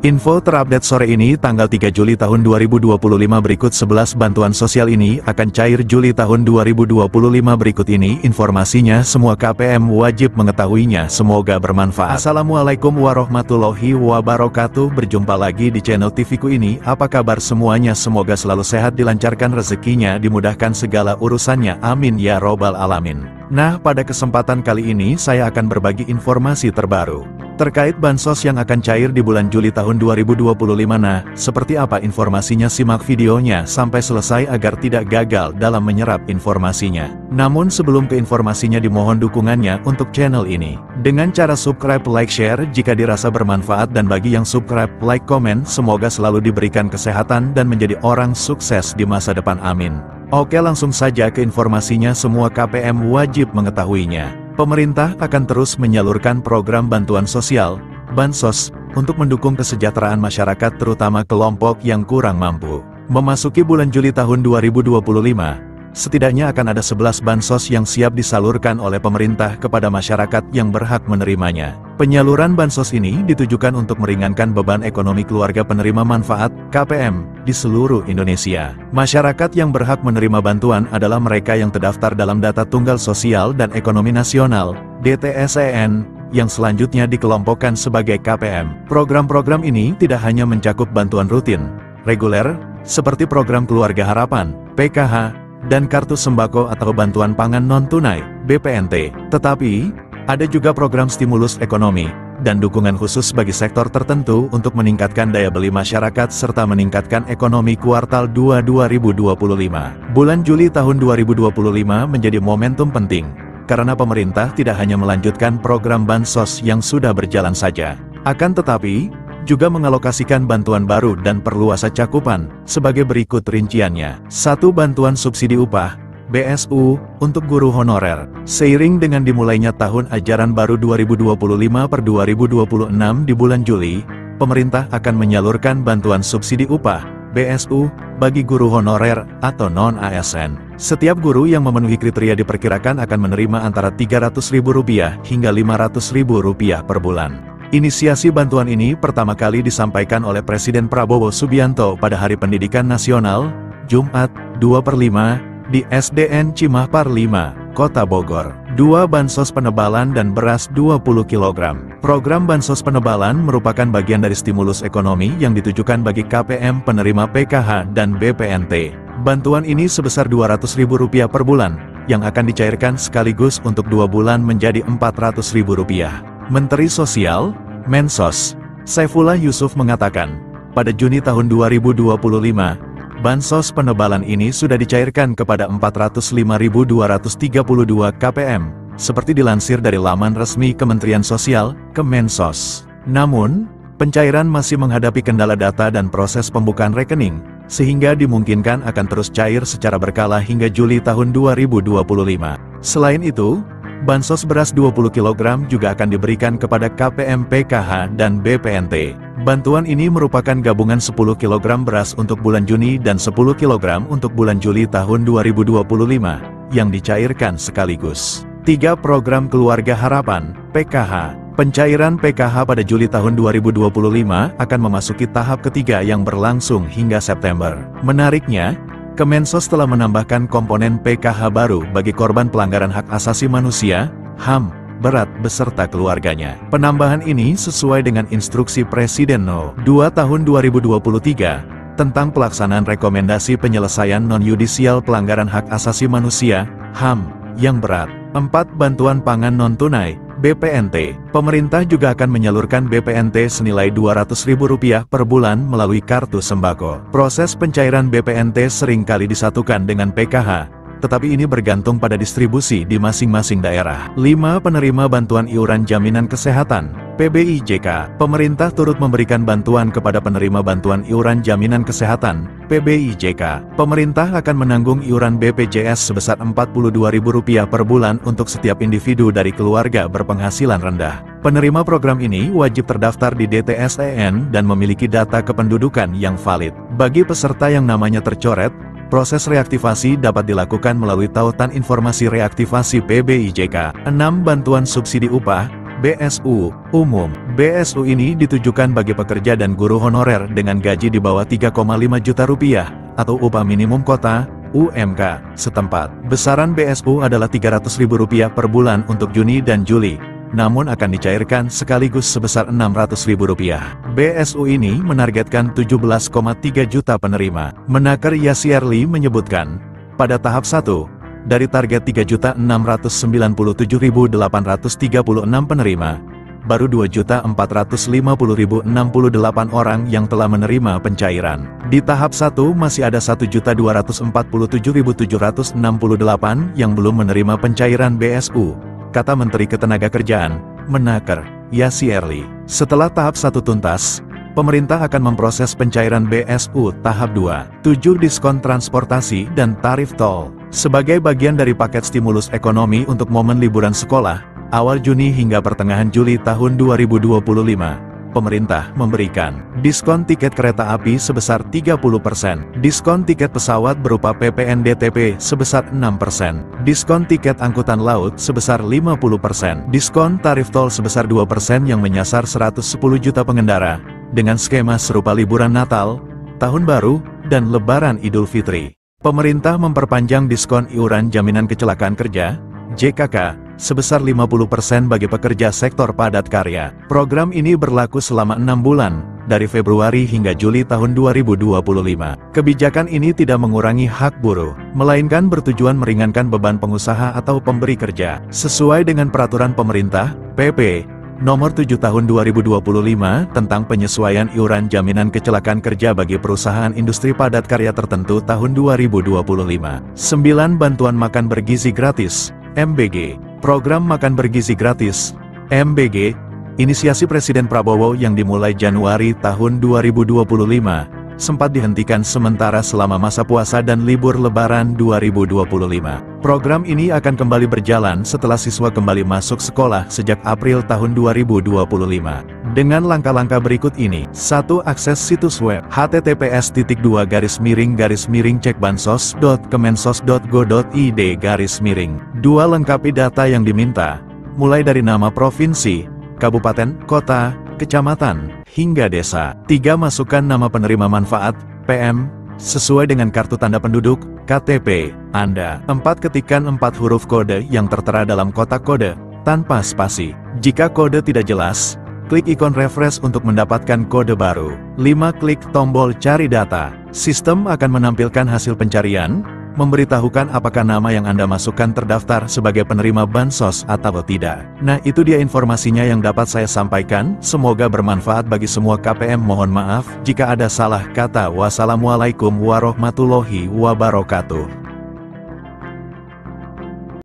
Info terupdate sore ini tanggal 3 Juli tahun 2025 berikut 11 bantuan sosial ini akan cair Juli tahun 2025 berikut ini informasinya semua KPM wajib mengetahuinya semoga bermanfaat. Assalamualaikum warahmatullahi wabarakatuh, berjumpa lagi di channel TVku ini. Apa kabar semuanya, semoga selalu sehat, dilancarkan rezekinya, dimudahkan segala urusannya, amin ya robbal alamin. Nah, pada kesempatan kali ini saya akan berbagi informasi terbaru terkait bansos yang akan cair di bulan Juli tahun 2025. Nah, seperti apa informasinya? Simak videonya sampai selesai agar tidak gagal dalam menyerap informasinya. Namun sebelum ke informasinya, dimohon dukungannya untuk channel ini dengan cara subscribe, like, share jika dirasa bermanfaat, dan bagi yang subscribe, like, komen, semoga selalu diberikan kesehatan dan menjadi orang sukses di masa depan, amin. Oke, langsung saja ke informasinya. Semua KPM wajib mengetahuinya. Pemerintah akan terus menyalurkan program bantuan sosial, bansos, untuk mendukung kesejahteraan masyarakat terutama kelompok yang kurang mampu. Memasuki bulan Juli tahun 2025, setidaknya akan ada 11 bansos yang siap disalurkan oleh pemerintah kepada masyarakat yang berhak menerimanya. Penyaluran bansos ini ditujukan untuk meringankan beban ekonomi keluarga penerima manfaat KPM di seluruh Indonesia. Masyarakat yang berhak menerima bantuan adalah mereka yang terdaftar dalam Data Tunggal Sosial dan Ekonomi Nasional (DTSEN) yang selanjutnya dikelompokkan sebagai KPM. Program-program ini tidak hanya mencakup bantuan rutin, reguler, seperti program Keluarga Harapan, PKH, dan Kartu Sembako atau Bantuan Pangan Non-Tunai, BPNT, tetapi ada juga program stimulus ekonomi dan dukungan khusus bagi sektor tertentu untuk meningkatkan daya beli masyarakat serta meningkatkan ekonomi kuartal 2 2025. Bulan Juli tahun 2025 menjadi momentum penting, karena pemerintah tidak hanya melanjutkan program bansos yang sudah berjalan saja, akan tetapi juga mengalokasikan bantuan baru dan perluasan cakupan, sebagai berikut rinciannya. 1. Bantuan subsidi upah, BSU, untuk guru honorer. Seiring dengan dimulainya tahun ajaran baru 2025/2026 di bulan Juli, pemerintah akan menyalurkan bantuan subsidi upah, BSU, bagi guru honorer atau non-ASN. Setiap guru yang memenuhi kriteria diperkirakan akan menerima antara Rp300.000 hingga Rp500.000 per bulan. Inisiasi bantuan ini pertama kali disampaikan oleh Presiden Prabowo Subianto pada Hari Pendidikan Nasional, Jumat, 2/5, di SDN Cimahpar 5, Kota Bogor. 2. Bansos penebalan dan beras 20 kg. Program bansos penebalan merupakan bagian dari stimulus ekonomi yang ditujukan bagi KPM penerima PKH dan BPNT. Bantuan ini sebesar Rp200.000 per bulan, yang akan dicairkan sekaligus untuk 2 bulan menjadi Rp400.000. Menteri Sosial, Mensos, Saifullah Yusuf mengatakan, pada Juni tahun 2025, bansos penebalan ini sudah dicairkan kepada 405.232 KPM, seperti dilansir dari laman resmi Kementerian Sosial, Kemensos. Namun, pencairan masih menghadapi kendala data dan proses pembukaan rekening, sehingga dimungkinkan akan terus cair secara berkala hingga Juli tahun 2025. Selain itu, bansos beras 20 kg juga akan diberikan kepada KPM PKH dan BPNT. Bantuan ini merupakan gabungan 10 kg beras untuk bulan Juni dan 10 kg untuk bulan Juli tahun 2025, yang dicairkan sekaligus. 3. Program Keluarga Harapan, PKH. Pencairan PKH pada Juli tahun 2025 akan memasuki tahap ketiga yang berlangsung hingga September. Menariknya, Kemensos telah menambahkan komponen PKH baru bagi korban pelanggaran hak asasi manusia, HAM, berat beserta keluarganya. Penambahan ini sesuai dengan instruksi Presiden No. 2 tahun 2023, tentang pelaksanaan rekomendasi penyelesaian non-yudisial pelanggaran hak asasi manusia, HAM, yang berat. 4. Bantuan pangan non-tunai, BPNT. Pemerintah juga akan menyalurkan BPNT senilai Rp200.000 per bulan melalui Kartu Sembako. Proses pencairan BPNT seringkali disatukan dengan PKH, tetapi ini bergantung pada distribusi di masing-masing daerah. 5. Penerima Bantuan Iuran Jaminan Kesehatan, PBIJK. Pemerintah turut memberikan bantuan kepada penerima Bantuan Iuran Jaminan Kesehatan, PBIJK. Pemerintah akan menanggung iuran BPJS sebesar Rp42.000 per bulan untuk setiap individu dari keluarga berpenghasilan rendah. Penerima program ini wajib terdaftar di DTSEN dan memiliki data kependudukan yang valid. Bagi peserta yang namanya tercoret, proses reaktivasi dapat dilakukan melalui tautan informasi reaktivasi PBIJK. 6. Bantuan subsidi upah, BSU umum. BSU ini ditujukan bagi pekerja dan guru honorer dengan gaji di bawah 3,5 juta rupiah, atau upah minimum kota, UMK, setempat. Besaran BSU adalah Rp300.000 per bulan untuk Juni dan Juli, namun akan dicairkan sekaligus sebesar Rp600.000. BSU ini menargetkan 17,3 juta penerima. Menaker Yasierli menyebutkan, pada tahap 1, dari target 3.697.836 penerima, baru 2.450.068 orang yang telah menerima pencairan. Di tahap 1 masih ada 1.247.768 yang belum menerima pencairan BSU, kata Menteri Ketenagakerjaan, Menaker Yasierli. Setelah tahap 1 tuntas, pemerintah akan memproses pencairan BSU tahap 2. 7 diskon transportasi dan tarif tol. Sebagai bagian dari paket stimulus ekonomi untuk momen liburan sekolah, awal Juni hingga pertengahan Juli tahun 2025, pemerintah memberikan diskon tiket kereta api sebesar 30%, diskon tiket pesawat berupa PPNDTP sebesar 6%, diskon tiket angkutan laut sebesar 50%, diskon tarif tol sebesar 2% yang menyasar 110 juta pengendara, dengan skema serupa liburan Natal, Tahun Baru, dan Lebaran Idul Fitri. Pemerintah memperpanjang diskon iuran jaminan kecelakaan kerja, JKK, sebesar 50% bagi pekerja sektor padat karya. Program ini berlaku selama 6 bulan, dari Februari hingga Juli tahun 2025. Kebijakan ini tidak mengurangi hak buruh, melainkan bertujuan meringankan beban pengusaha atau pemberi kerja. Sesuai dengan peraturan pemerintah, PP Nomor 7 Tahun 2025 tentang penyesuaian iuran jaminan kecelakaan kerja bagi perusahaan industri padat karya tertentu tahun 2025. 9. Bantuan makan bergizi gratis, MBG. Program makan bergizi gratis, MBG, inisiasi Presiden Prabowo yang dimulai Januari tahun 2025, sempat dihentikan sementara selama masa puasa dan libur Lebaran 2025. Program ini akan kembali berjalan setelah siswa kembali masuk sekolah sejak April tahun 2025. Dengan langkah-langkah berikut ini: 1. Akses situs web https://cekbansos.kemensos.go.id. 2. Lengkapi data yang diminta, mulai dari nama provinsi, kabupaten, kota, kecamatan, hingga desa. 3. Masukkan nama penerima manfaat, PM, sesuai dengan kartu tanda penduduk, KTP, Anda. 4. Ketikkan 4 huruf kode yang tertera dalam kotak kode, tanpa spasi. Jika kode tidak jelas, klik ikon refresh untuk mendapatkan kode baru. 5. Klik tombol cari data. Sistem akan menampilkan hasil pencarian, memberitahukan apakah nama yang Anda masukkan terdaftar sebagai penerima bansos atau tidak. Nah, itu dia informasinya yang dapat saya sampaikan. Semoga bermanfaat bagi semua KPM. Mohon maaf jika ada salah kata. Wassalamualaikum warahmatullahi wabarakatuh.